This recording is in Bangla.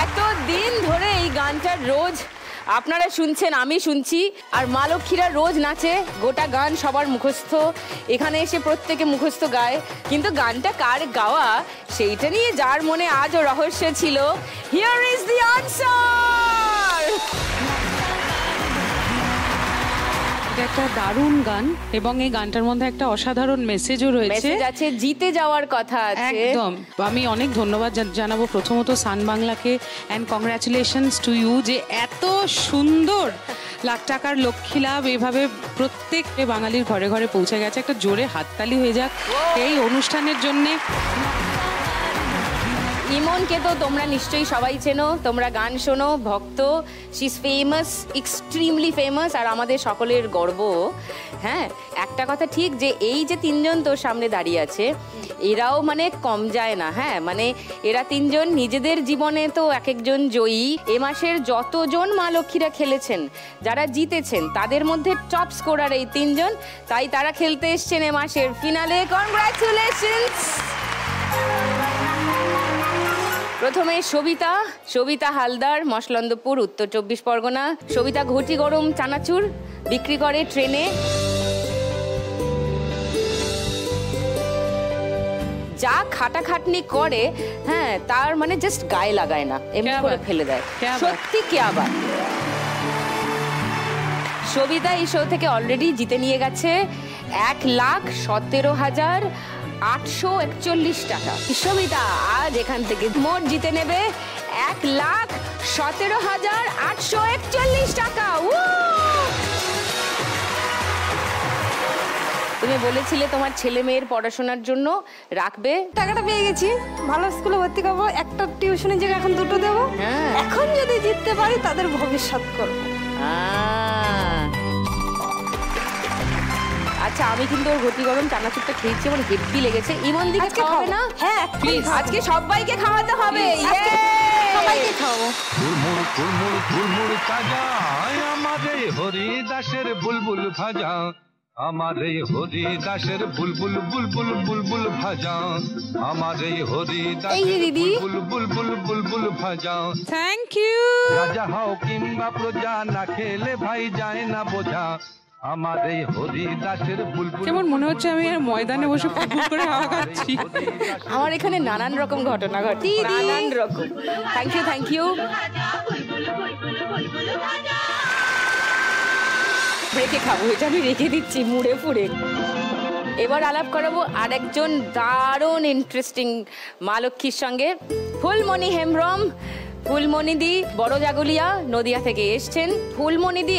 এতদিন ধরে এই গানটা রোজ আপনারা শুনছেন, আমি শুনছি, আর মা লক্ষ্মীরা রোজ নাচে, গোটা গান সবার মুখস্থ, এখানে এসে প্রত্যেকে মুখস্থ গায়, কিন্তু গানটা কার গাওয়া সেইটা নিয়ে যার মনে আজও রহস্য ছিল, হিয়ার ইজ দি আনসার। এটা একটা দারুণ গান এবং এই গানটার মধ্যে একটা অসাধারণ মেসেজও রয়েছে। মেসেজ আছে, জিতে যাওয়ার কথা আছে। একদম। আমি অনেক ধন্যবাদ জানাবো প্রথমত সান বাংলাকে, অ্যান্ড কংগ্রাচুলেশনস টু ইউ যে এত সুন্দর লাখ টাকার লক্ষ্মী লাভ এভাবে প্রত্যেক বাঙালির ঘরে ঘরে পৌঁছে গেছে। একটা জোরে হাততালি হয়ে যাক এই অনুষ্ঠানের জন্যে। ইমনকে তো তোমরা নিশ্চয়ই সবাই চেনো, তোমরা গান শোনো, ভক্ত, she is famous, extremely famous, আর আমাদের সকলের গর্ব। হ্যাঁ, একটা কথা ঠিক যে এই যে তিনজন তোর সামনে দাঁড়িয়ে আছে, এরাও মানে কম যায় না। হ্যাঁ, মানে এরা তিনজন নিজেদের জীবনে তো এক একজন জয়ী। এ মাসের যতজন মা লক্ষ্মীরা খেলেছেন, যারা জিতেছেন, তাদের মধ্যে টপ স্কোরার এই তিনজন, তাই তারা খেলতে এসছেন এ মাসের ফিনালে। কনগ্রাচুলেশনস। প্রথমে সবিতা হালদার, মশলন্দপুর, উত্তর 24 পরগনা। সবিতা ঘটি গরম চানাচুর বিক্রি করে ট্রেনে। যা খাটাখাটনি করে, হ্যাঁ, তার মানে জাস্ট গায়ে লাগায় না, এমনি করে ফেলে দেয়। সত্যি কে আবার। সবিতা এই শো থেকে অলরেডি জিতে নিয়ে গেছে 1,17,841 টাকা। সবিতা আজ এখান থেকে মোট জিতে নেবে 1,17,841 টাকা। তুমি বলেছিলে তোমার ছেলে মেয়ের পড়াশোনার জন্য রাখবে, টাকাটা পেয়ে গেছি, ভালো স্কুলে ভর্তি করবো, একটা টিউশনের জায়গায় এখন দুটো দেবো। এখন যদি জিততে পারি তাদের ভবিষ্যৎ করবো। আচ্ছা, আমি কিন্তু ওর ঘটি গরম চানাচুরটা খেয়েছি, আমার হেভি লেগেছে। ইমন দিকে খাওয়াবে না? হ্যাঁ প্লিজ, আজকে সবাইকে খাওয়াতে হবে। সবাইকে খাওয়াবো। কুড়মুড় কুড়মুড় কুড়মুড় তাজা আমার এই হরিদাসের বুলবুল ভাজা, আমার এই হরিদাসের বুলবুল বুলবুল বুলবুল ভাজা, আমার এই হরিদাসের বুলবুল বুলবুল বুলবুল ভাজা। Thank you. রাজা হও কিংবা প্রজা, না খেলে ভাই যায় না বোঝা, আমার এই হরিদাসের বুলবুল। কেমন মনে হচ্ছে আমি আর ময়দানে বসে ফুটফুট করে হাওয়া খাচ্ছি। আমার এখানে নানান রকম ঘটনা ঘটে, নানান রকম। Thank you, thank you. রেখে খাবো, এটা আমি রেখে দিচ্ছি মুড়ে ফুড়ে। এবার আলাপ করাবো আরেকজন দারুণ ইন্টারেস্টিং মা লক্ষ্মীর সঙ্গে, ফুলমণি হেমব্রম। ফুলমণি দি বড় জাগুলিয়া নদিয়া থেকে এসছেন। ফুলমণি দি